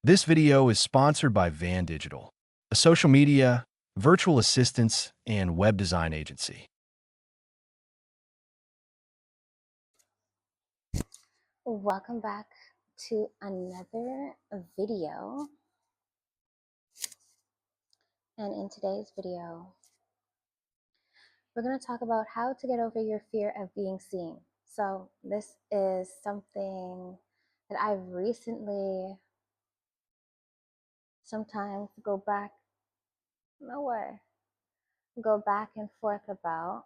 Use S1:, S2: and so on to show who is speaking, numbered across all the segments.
S1: This video is sponsored by Van Digital, a social media, virtual assistance, and web design agency.
S2: Welcome back to another video. And in today's video, we're going to talk about how to get over your fear of being seen. So this is something that I've recently sometimes go back and forth about.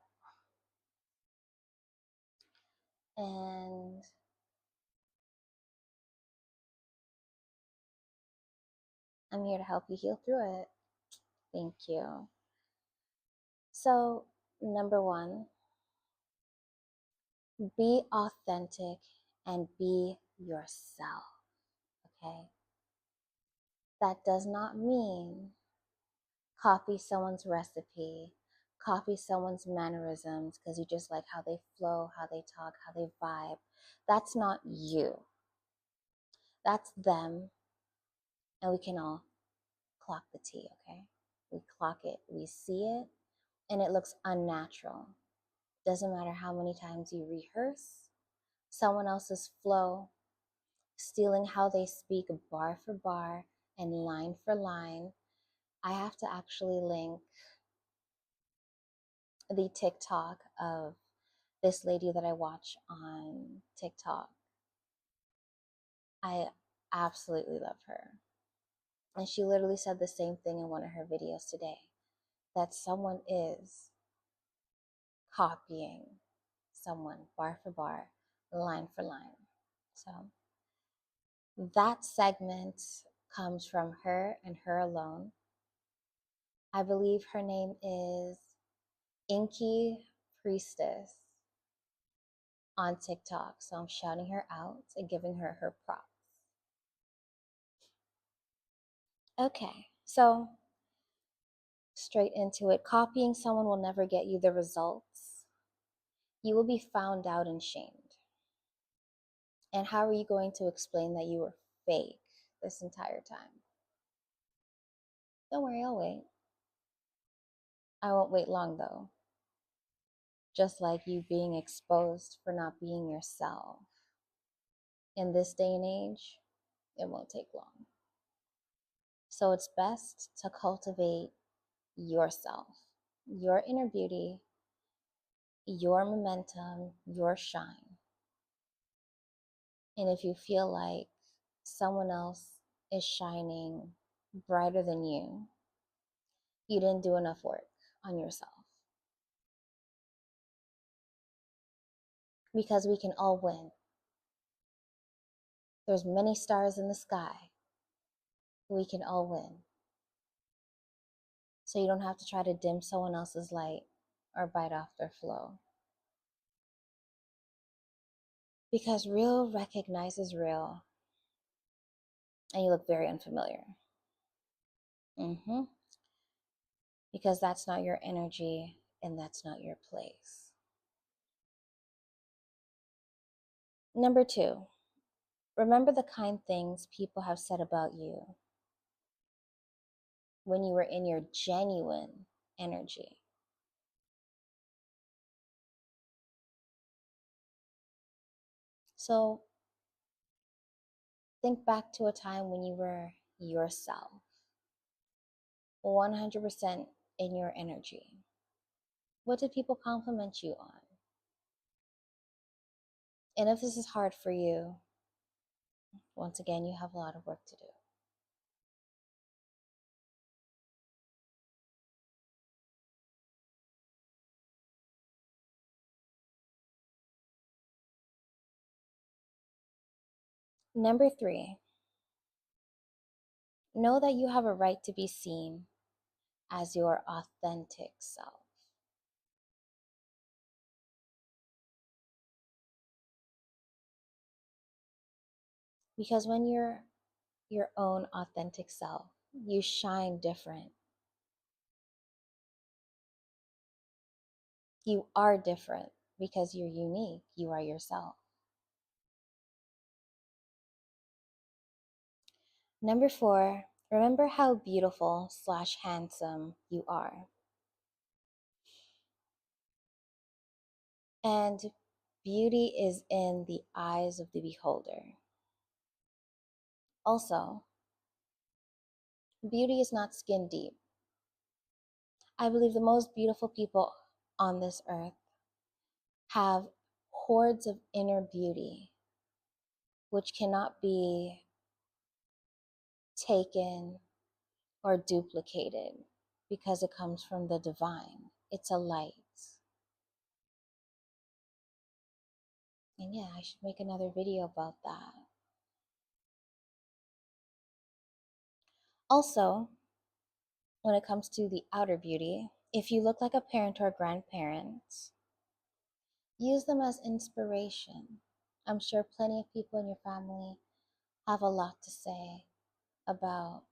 S2: And I'm here to help you heal through it. Thank you. So, number one, be authentic and be yourself. Okay. That does not mean copy someone's recipe, copy someone's mannerisms because you just like how they flow, how they talk, how they vibe. That's not you. That's them. And we can all clock the tea, okay? We clock it, we see it, and it looks unnatural. Doesn't matter how many times you rehearse someone else's flow, stealing how they speak bar for bar and line for line. I have to actually link the TikTok of this lady that I watch on TikTok. I absolutely love her. And she literally said the same thing in one of her videos today, that someone is copying someone bar for bar, line for line. So that segment comes from her and her alone. I believe her name is Inky Priestess on TikTok. So I'm shouting her out and giving her her props. Okay, so straight into it. Copying someone will never get you the results. You will be found out and shamed. And how are you going to explain that you were fake this entire time? Don't worry, I'll wait. I won't wait long though. Just like you being exposed for not being yourself. In this day and age, it won't take long. So it's best to cultivate yourself, your inner beauty, your momentum, your shine. And if you feel like someone else is shining brighter than you didn't do enough work on yourself. Because we can all win. There's many stars in the sky. We can all win. So you don't have to try to dim someone else's light or bite off their flow. Because real recognizes real. And you look very unfamiliar. Because that's not your energy and that's not your place. Number two, remember the kind things people have said about you when you were in your genuine energy. So think back to a time when you were yourself, 100% in your energy. What did people compliment you on? And if this is hard for you, once again, you have a lot of work to do. Number three, know that you have a right to be seen as your authentic self. Because when you're your own authentic self, you shine different. You are different because you're unique. You are yourself. Number 4, remember how beautiful slash handsome you are. And beauty is in the eyes of the beholder. Also, beauty is not skin deep. I believe the most beautiful people on this earth have hordes of inner beauty, which cannot be taken or duplicated because it comes from the divine. It's a light. And yeah, I should make another video about that. Also, when it comes to the outer beauty, if you look like a parent or a grandparent, use them as inspiration. I'm sure plenty of people in your family have a lot to say about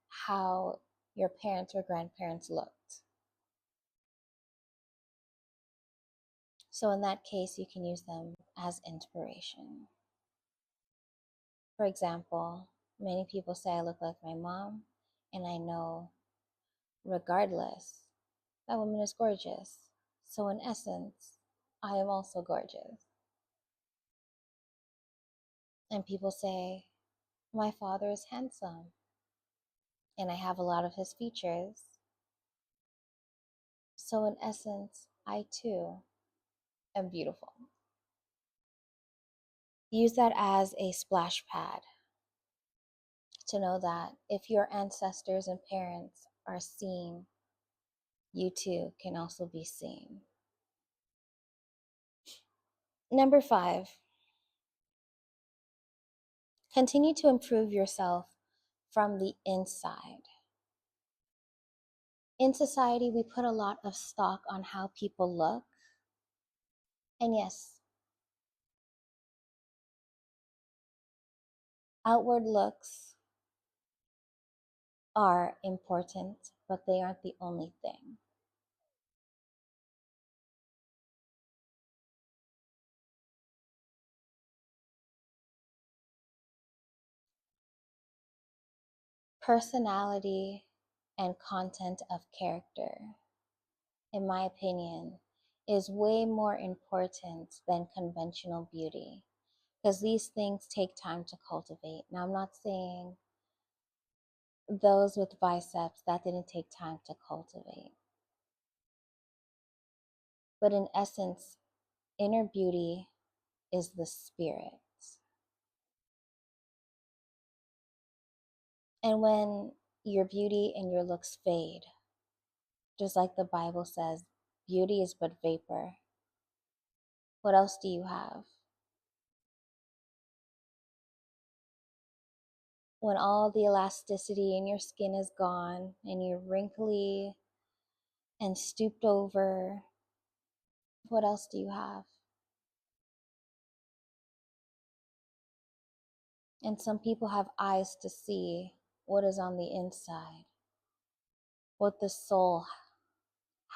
S2: how your parents or grandparents looked. So in that case, you can use them as inspiration. For example, many people say I look like my mom, and I know regardless, that woman is gorgeous. So in essence, I am also gorgeous. And people say, my father is handsome, and I have a lot of his features. So in essence, I too am beautiful. Use that as a splash pad to know that if your ancestors and parents are seen, you too can also be seen. Number 5, continue to improve yourself from the inside. In society, we put a lot of stock on how people look. And yes, outward looks are important, but they aren't the only thing. Personality and content of character, in my opinion, is way more important than conventional beauty because these things take time to cultivate. Now, I'm not saying those with biceps that didn't take time to cultivate, but in essence, inner beauty is the spirit. And when your beauty and your looks fade, just like the Bible says, beauty is but vapor. What else do you have? When all the elasticity in your skin is gone and you're wrinkly and stooped over, what else do you have? And some people have eyes to see what is on the inside, what the soul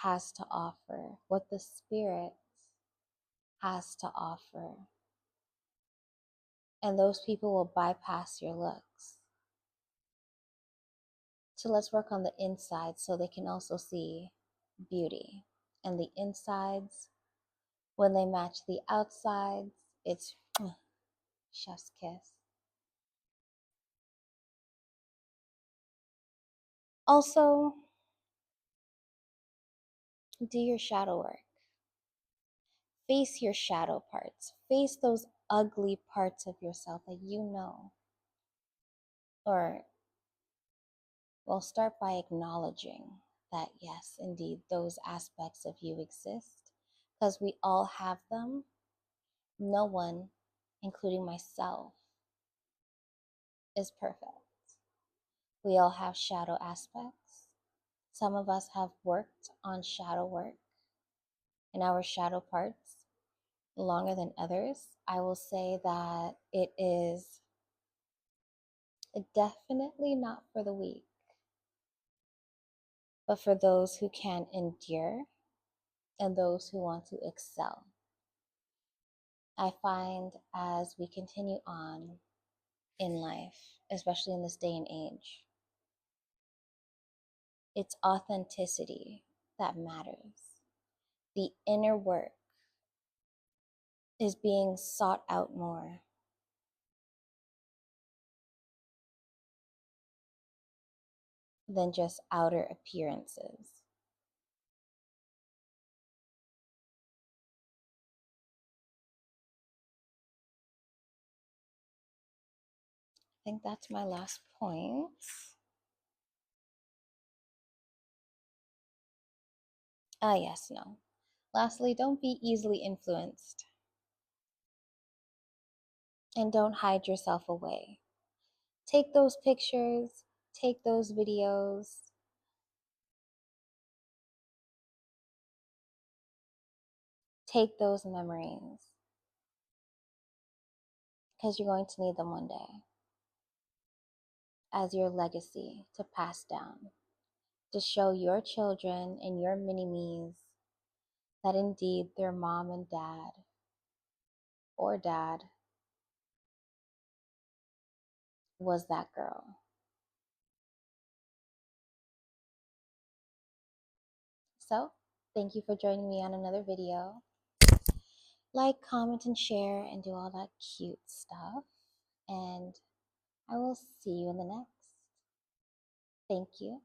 S2: has to offer, what the spirit has to offer. And those people will bypass your looks. So let's work on the inside so they can also see beauty. And the insides, when they match the outsides, it's chef's kiss. Also, do your shadow work. Face your shadow parts. Face those ugly parts of yourself that you know. Or, well, start by acknowledging that, yes, indeed, those aspects of you exist because we all have them. No one, including myself, is perfect. We all have shadow aspects. Some of us have worked on shadow work in our shadow parts longer than others. I will say that it is definitely not for the weak, but for those who can endure and those who want to excel. I find as we continue on in life, especially in this day and age, it's authenticity that matters. The inner work is being sought out more than just outer appearances. I think that's my last point. Ah, yes, no. Lastly, don't be easily influenced and don't hide yourself away. Take those pictures, take those videos, take those memories because you're going to need them one day as your legacy to pass down, to show your children and your mini me's that indeed their mom and dad or dad was that girl. So, thank you for joining me on another video. Like, comment, and share, and do all that cute stuff. And I will see you in the next. Thank you.